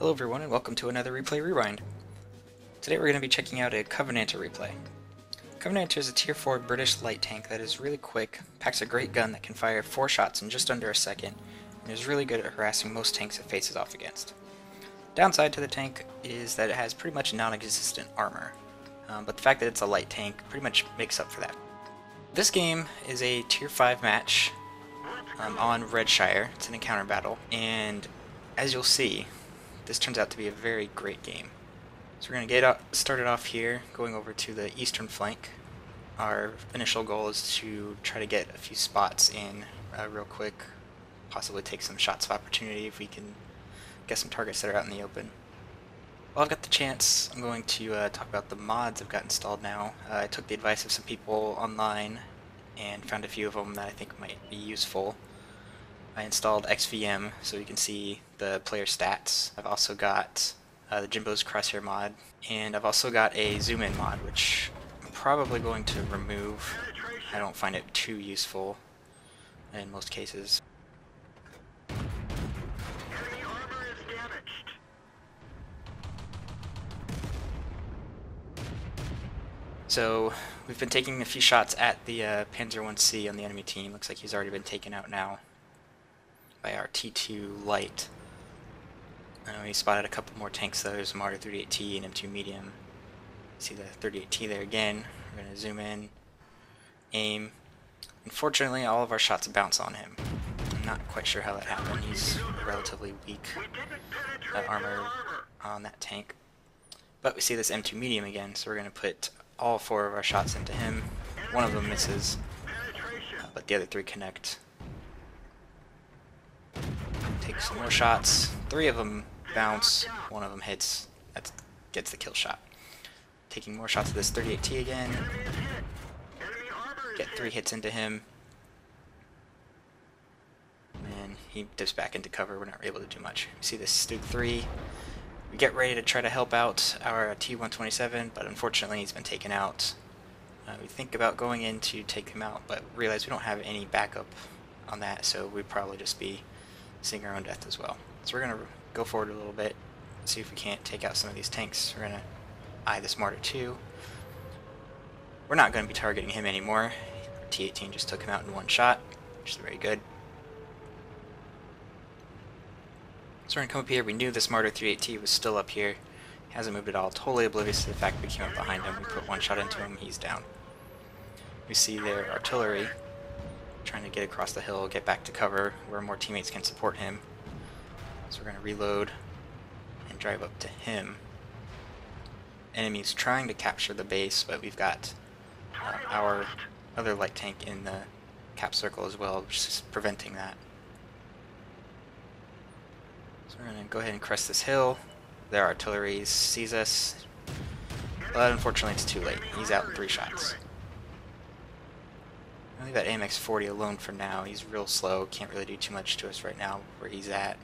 Hello everyone and welcome to another Replay Rewind. Today we're going to be checking out a Covenanter replay. Covenanter is a tier 4 British light tank that is really quick, packs a great gun that can fire 4 shots in just under a second, and is really good at harassing most tanks it faces off against. Downside to the tank is that it has pretty much non-existent armor, but the fact that it's a light tank pretty much makes up for that. This game is a tier 5 match on Redshire. It's an encounter battle, and as you'll see, this turns out to be a very great game. So we're going to get started off here, going over to the eastern flank. Our initial goal is to try to get a few spots in real quick, possibly take some shots of opportunity if we can get some targets that are out in the open. While I've got the chance, I'm going to talk about the mods I've got installed now. I took the advice of some people online and found a few of them that I think might be useful. I installed XVM so you can see the player stats. I've also got the Jimbo's Crosshair mod, and I've also got a zoom in mod, which I'm probably going to remove. I don't find it too useful in most cases. So we've been taking a few shots at the Panzer 1C on the enemy team. Looks like he's already been taken out now by our T2 light. I know he spotted a couple more tanks though. There's a Marder 38T and M2 medium. See the 38T there again. We're going to zoom in, aim. Unfortunately, all of our shots bounce on him. I'm not quite sure how that happened. He's relatively weak armor on that tank. But we see this M2 medium again, so we're going to put all 4 of our shots into him. One of them misses, but the other 3 connect. Take some more shots. 3 of them bounce, 1 of them hits. That gets the kill shot. Taking more shots of this 38T again. Get 3 hits into him. And he dips back into cover. We're not able to do much. You see this Stug 3. We get ready to try to help out our T127, but unfortunately he's been taken out. We think about going in to take him out, but realize we don't have any backup on that, so we'd probably just be seeing our own death as well. So we're going to go forward a little bit, see if we can't take out some of these tanks. We're going to eye this Marder 2. We're not going to be targeting him anymore. Our T-18 just took him out in 1 shot, which is very good. So we're going to come up here. We knew this Marder 38T was still up here. He hasn't moved at all, totally oblivious to the fact we came up behind him. We put 1 shot into him, he's down. We see their artillery trying to get across the hill, get back to cover where more teammates can support him. So we're going to reload and drive up to him. Enemy's trying to capture the base, but we've got our other light tank in the cap circle as well, which is preventing that. So we're going to go ahead and crest this hill. Their artillery sees us, but unfortunately it's too late. He's out in 3 shots. I'll leave that AMX-40 alone for now. He's real slow, can't really do too much to us right now where he's at.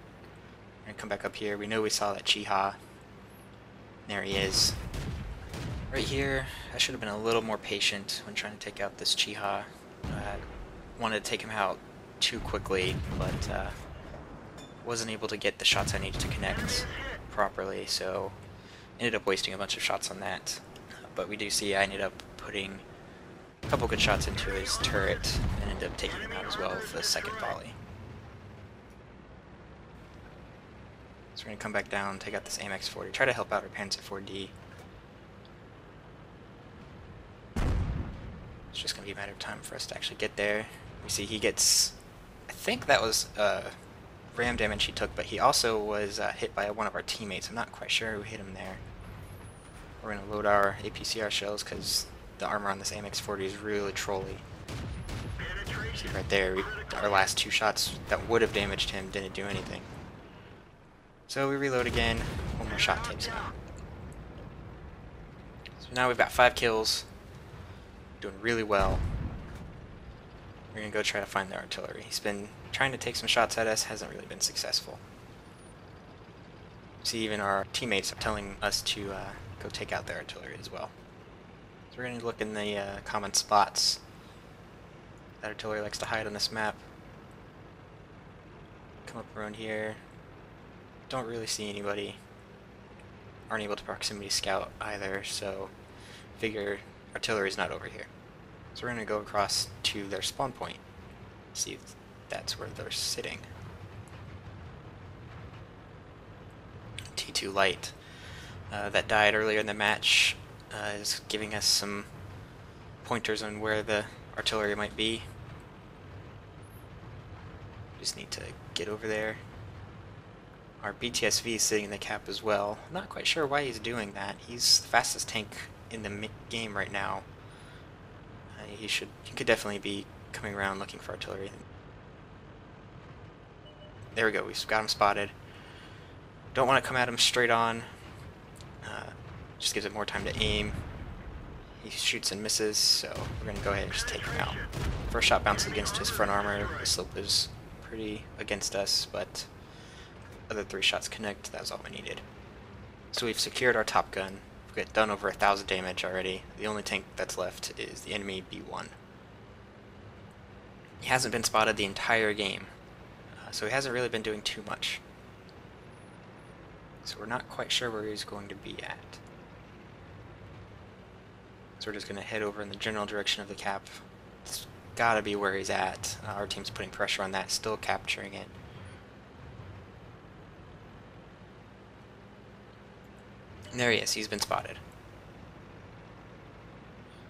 We're gonna come back up here. We know we saw that Chiha. There he is. Right here, I should have been a little more patient when trying to take out this Chiha. Wanted to take him out too quickly, but wasn't able to get the shots I needed to connect properly, so ended up wasting a bunch of shots on that. But we do see I ended up putting a couple good shots into his turret and ended up taking him out as well with the second volley. So we're going to come back down, take out this AMX-40, try to help out our Panzer 4D. It's just going to be a matter of time for us to actually get there. We see he gets, I think that was ram damage he took, but he also was hit by one of our teammates. I'm not quite sure who hit him there. We're going to load our APCR shells because the armor on this AMX-40 is really trolly. See right there, our last 2 shots that would have damaged him didn't do anything. So we reload again, 1 more shot takes him out. So now we've got 5 kills, doing really well. We're going to go try to find the artillery. He's been trying to take some shots at us, hasn't really been successful. See, even our teammates are telling us to go take out their artillery as well. So we're going to look in the common spots. That artillery likes to hide on this map. Come up around here. Don't really see anybody. aren't able to proximity scout either, so figure artillery's not over here. So we're going to go across to their spawn point, see if that's where they're sitting. T2 light that died earlier in the match is giving us some pointers on where the artillery might be. Just need to get over there. Our BTSV is sitting in the cap as well. I'm not quite sure why he's doing that. He's the fastest tank in the game right now. He could definitely be coming around looking for artillery. There we go, we've got him spotted. Don't want to come at him straight on. Just gives it more time to aim. He shoots and misses, so we're going to go ahead and just take him out. First shot bounces against his front armor. The slope is pretty against us, but other 3 shots connect. That was all we needed. So we've secured our top gun. We've done over 1,000 damage already. The only tank that's left is the enemy B1. He hasn't been spotted the entire game, so he hasn't really been doing too much. So we're not quite sure where he's going to be at. So we're just going to head over in the general direction of the cap. It's got to be where he's at. Our team's putting pressure on that, still capturing it. And there he is, he's been spotted.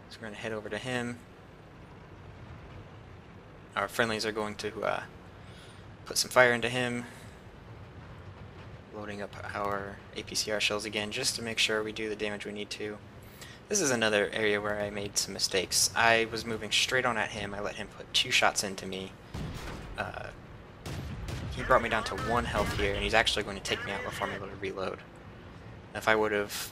So we're going to head over to him. Our friendlies are going to put some fire into him. Loading up our APCR shells again just to make sure we do the damage we need to. This is another area where I made some mistakes. I was moving straight on at him. I let him put 2 shots into me. He brought me down to 1 health here, and he's actually going to take me out before I'm able to reload. If I would have,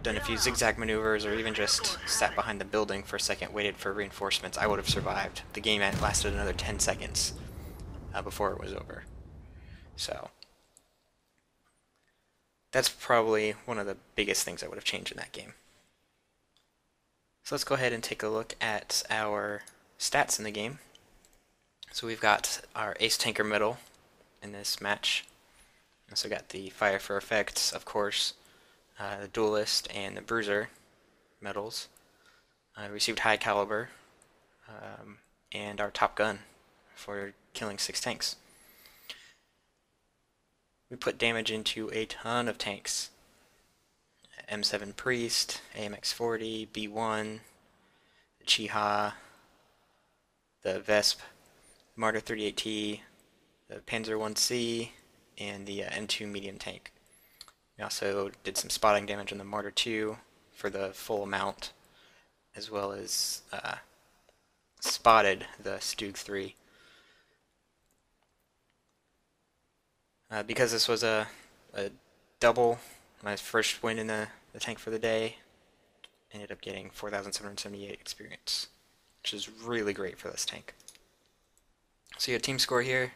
done a few zigzag maneuvers or even just sat behind the building for a second, waited for reinforcements, I would have survived. The game lasted another 10 seconds before it was over. So that's probably one of the biggest things I would have changed in that game. So let's go ahead and take a look at our stats in the game. So we've got our ace tanker medal in this match. Also got the fire for effects, of course, the duelist and the bruiser medals. Received high caliber and our top gun for killing 6 tanks. We put damage into a ton of tanks. M7 Priest, AMX-40, B1, the Chiha, the Vesp, Martyr 38T, the Panzer 1C, and the M2 medium tank. We also did some spotting damage on the Martyr 2 for the full amount, as well as spotted the Stug 3. Because this was a double, my first win in the tank for the day, ended up getting 4,778 experience, which is really great for this tank. So you have team score here.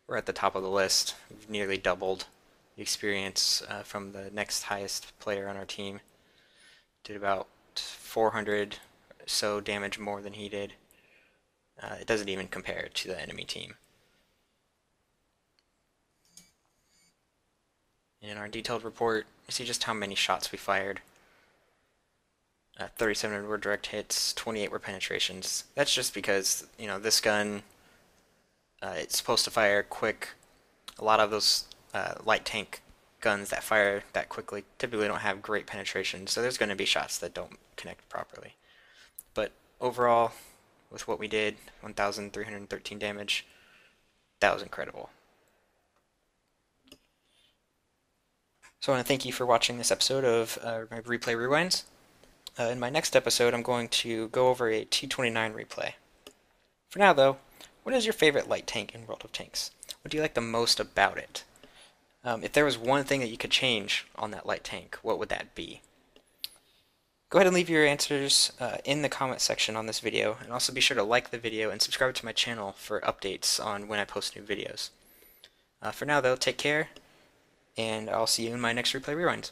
We're at the top of the list. We've nearly doubled the experience from the next highest player on our team. Did about 400 or so damage more than he did. It doesn't even compare to the enemy team. In our detailed report, you see just how many shots we fired. 37 were direct hits, 28 were penetrations. That's just because, this gun, it's supposed to fire quick. A lot of those light tank guns that fire that quickly typically don't have great penetration, so there's going to be shots that don't connect properly. But overall, with what we did, 1,313 damage, that was incredible. So I want to thank you for watching this episode of my Replay Rewinds. In my next episode, I'm going to go over a T-29 replay. For now, though, what is your favorite light tank in World of Tanks? What do you like the most about it? If there was one thing that you could change on that light tank, what would that be? Go ahead and leave your answers in the comment section on this video, and also be sure to like the video and subscribe to my channel for updates on when I post new videos. For now, though, take care, and I'll see you in my next Replay Rewinds.